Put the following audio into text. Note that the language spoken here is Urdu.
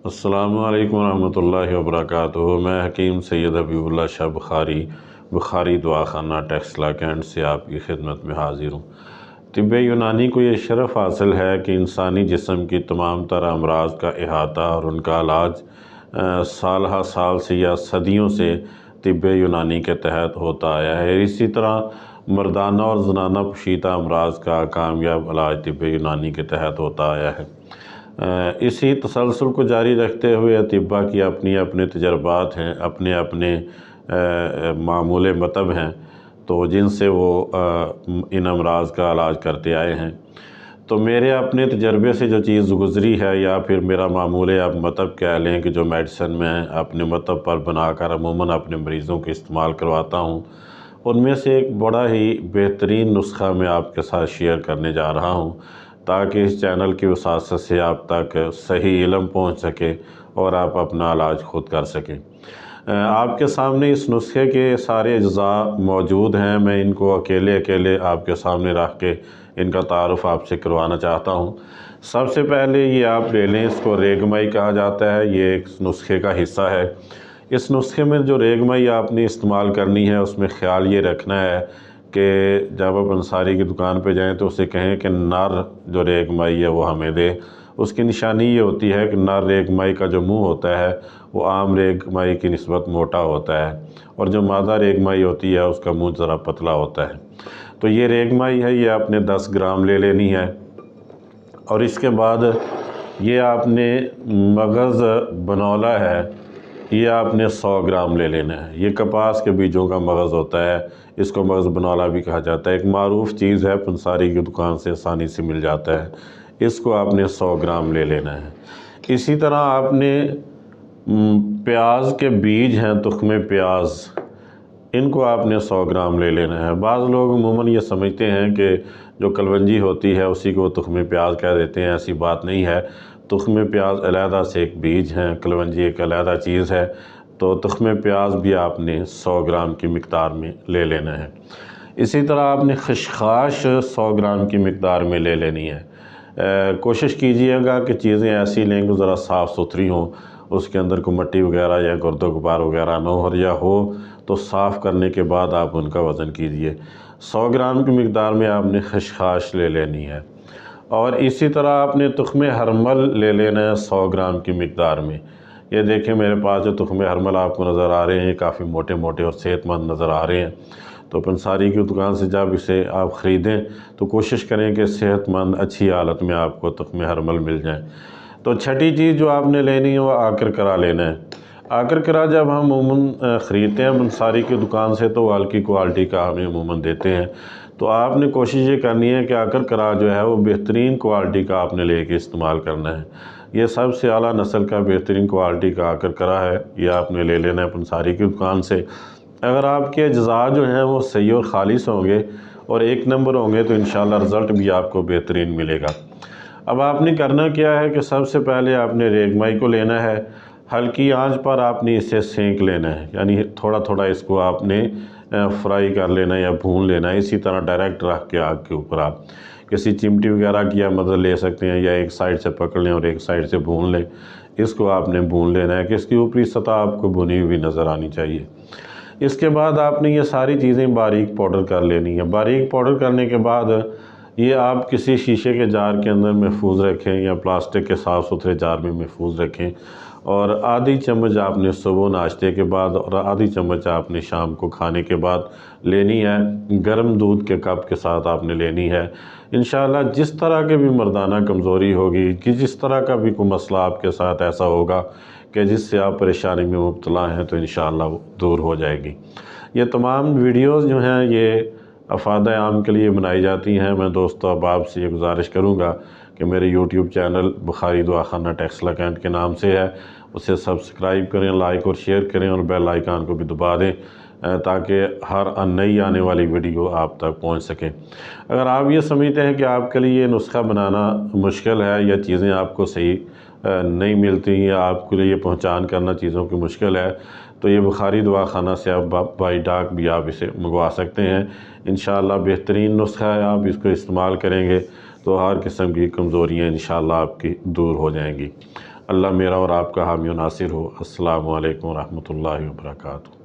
السلام علیکم ورحمۃ اللہ وبرکاتہ۔ میں حکیم سید حبیب اللہ شاہ بخاری دعا خانہ ٹیکسلا کینٹ سے آپ کی خدمت میں حاضر ہوں۔ طب یونانی کو یہ شرف حاصل ہے کہ انسانی جسم کی تمام تر امراض کا احاطہ اور ان کا علاج سالہ سال سے یا صدیوں سے طب یونانی کے تحت ہوتا آیا ہے۔ اسی طرح مردانہ اور زنانہ پوشیدہ امراض کا کامیاب علاج طب یونانی کے تحت ہوتا آیا ہے۔ اسی تسلسل کو جاری رکھتے ہوئے اطباء کی اپنی اپنے تجربات ہیں، اپنے اپنے معمول مطب ہیں تو جن سے وہ ان امراض کا علاج کرتے آئے ہیں۔ تو میرے اپنے تجربے سے جو چیز گزری ہے یا پھر میرا معمول اب مطب کہہ لیں کہ جو میڈیسن میں اپنے مطب پر بنا کر عموماً اپنے مریضوں کو استعمال کرواتا ہوں، ان میں سے ایک بڑا ہی بہترین نسخہ میں آپ کے ساتھ شیئر کرنے جا رہا ہوں تاکہ اس چینل کی وساطت سے آپ تک صحیح علم پہنچ سکے اور آپ اپنا علاج خود کر سکیں۔ آپ کے سامنے اس نسخے کے سارے اجزاء موجود ہیں۔ میں ان کو اکیلے آپ کے سامنے رکھ کے ان کا تعارف آپ سے کروانا چاہتا ہوں۔ سب سے پہلے یہ آپ لے لیں، اس کو ریگمائی کہا جاتا ہے، یہ ایک نسخے کا حصہ ہے۔ اس نسخے میں جو ریگمائی آپ نے استعمال کرنی ہے اس میں خیال یہ رکھنا ہے کہ جب آپ انصاری کی دکان پہ جائیں تو اسے کہیں کہ نر جو ریگمائی ہے وہ ہمیں دے۔ اس کی نشانی یہ ہوتی ہے کہ نر ریگمائی کا جو منہ ہوتا ہے وہ عام ریگمائی کی نسبت موٹا ہوتا ہے اور جو مادہ ریگمائی ہوتی ہے اس کا منہ ذرا پتلا ہوتا ہے۔ تو یہ ریگمائی ہے، یہ آپ نے 10 گرام لے لینی ہے۔ اور اس کے بعد یہ آپ نے مغز بنولا ہے، یہ آپ نے 100 گرام لے لینا ہے۔ یہ کپاس کے بیجوں کا مغز ہوتا ہے، اس کو مغز بنولا بھی کہا جاتا ہے۔ ایک معروف چیز ہے، پنساری کی دکان سے آسانی سے مل جاتا ہے۔ اس کو آپ نے 100 گرام لے لینا ہے۔ اسی طرح آپ نے پیاز کے بیج ہیں، تخم پیاز، ان کو آپ نے 100 گرام لے لینا ہے۔ بعض لوگ عموماً یہ سمجھتے ہیں کہ جو کلونجی ہوتی ہے اسی کو تخم پیاز کہہ دیتے ہیں، ایسی بات نہیں ہے۔ تخم پیاز علیحدہ سے ایک بیج ہیں، کلونجی ایک علیحدہ چیز ہے۔ تو تخم پیاز بھی آپ نے 100 گرام کی مقدار میں لے لینا ہے۔ اسی طرح آپ نے خشخاش 100 گرام کی مقدار میں لے لینی ہے۔ کوشش کیجئے گا کہ چیزیں ایسی لیں کہ ذرا صاف ستھری ہوں، اس کے اندر کوئی مٹی وغیرہ یا گرد و غبار وغیرہ نہ ہو، اور یا ہو تو صاف کرنے کے بعد آپ ان کا وزن کیجئے۔ 100 گرام کی مقدار میں آپ نے خشخاش لے لینی ہے۔ اور اسی طرح آپ نے تخم ہرمل لے لینا ہے 100 گرام کی مقدار میں۔ یہ دیکھیں میرے پاس جو تخم ہرمل آپ کو نظر آ رہے ہیں، کافی موٹے موٹے اور صحت مند نظر آ رہے ہیں۔ تو پنساری کی دکان سے جب اسے آپ خریدیں تو کوشش کریں کہ صحت مند اچھی حالت میں آپ کو تخم ہرمل مل جائیں۔ تو چھٹی چیز جو آپ نے لینی ہے وہ آکرکرا لینا ہے۔ آکرکرا جب ہم عموماً خریدتے ہیں پنساری کی دکان سے تو وہ ہلکی کوالٹی کا ہمیں عموماً دیتے ہیں۔ تو آپ نے کوشش یہ کرنی ہے کہ آکرکرا جو ہے وہ بہترین کوالٹی کا آپ نے لے کے استعمال کرنا ہے۔ یہ سب سے اعلیٰ نسل کا بہترین کوالٹی کا آکرکرا ہے، یہ آپ نے لے لینا ہے پنساری کی دکان سے۔ اگر آپ کے اجزاء جو ہیں وہ صحیح اور خالص ہوں گے اور ایک نمبر ہوں گے تو انشاءاللہ رزلٹ بھی آپ کو بہترین ملے گا۔ اب آپ نے کرنا کیا ہے کہ سب سے پہلے آپ نے ریگمائی کو لینا ہے، ہلکی آنچ پر آپ نے اسے سینک لینا ہے، یعنی تھوڑا تھوڑا اس کو آپ نے فرائی کر لینا ہے یا بھون لینا ہے۔ اسی طرح ڈائریکٹ رکھ کے آگ کے اوپر آپ کسی چمٹی وغیرہ کی مدد لے سکتے ہیں یا ایک سائڈ سے پکڑ لیں اور ایک سائڈ سے بھون لیں۔ اس کو آپ نے بھون لینا ہے کہ اس کی اوپری سطح آپ کو بھنی ہوئی نظر آنی چاہیے۔ اس کے بعد آپ نے یہ ساری چیزیں باریک پاؤڈر کر لینی ہے۔ باریک پاؤڈر کرنے کے بعد یہ آپ کسی شیشے کے جار کے اندر محفوظ رکھیں یا پلاسٹک کے صاف ستھرے جار میں محفوظ رکھیں، اور آدھی چمچ آپ نے صبح ناشتے کے بعد اور آدھی چمچ آپ نے شام کو کھانے کے بعد لینی ہے۔ گرم دودھ کے کپ کے ساتھ آپ نے لینی ہے۔ انشاءاللہ جس طرح کے بھی مردانہ کمزوری ہوگی، کہ جس طرح کا بھی کوئی مسئلہ آپ کے ساتھ ایسا ہوگا کہ جس سے آپ پریشانی میں مبتلا ہیں تو انشاءاللہ وہ دور ہو جائے گی۔ یہ تمام ویڈیوز جو ہیں یہ افادہ عام کے لیے بنائی جاتی ہیں۔ میں دوستو احباب سے یہ گزارش کروں گا کہ میرے یوٹیوب چینل بخاری دعا خانہ ٹیکسلا کینٹ کے نام سے ہے، اسے سبسکرائب کریں، لائک اور شیئر کریں اور بیل آئیکن کو بھی دبا دیں تاکہ ہر نئی آنے والی ویڈیو آپ تک پہنچ سکیں۔ اگر آپ یہ سمجھتے ہیں کہ آپ کے لیے یہ نسخہ بنانا مشکل ہے یا چیزیں آپ کو صحیح نہیں ملتی یا آپ کے لیے پہچان کرنا چیزوں کی مشکل ہے تو یہ بخاری دعا خانہ سے آپ بائی ڈاک بھی آپ اسے منگوا سکتے ہیں۔ انشاءاللہ بہترین نسخہ ہے، آپ اس کو استعمال کریں گے تو ہر قسم کی کمزوریاں انشاءاللہ آپ کی دور ہو جائیں گی۔ اللہ میرا اور آپ کا حامی و ناصر ہو۔ السلام علیکم ورحمۃ اللہ وبرکاتہ۔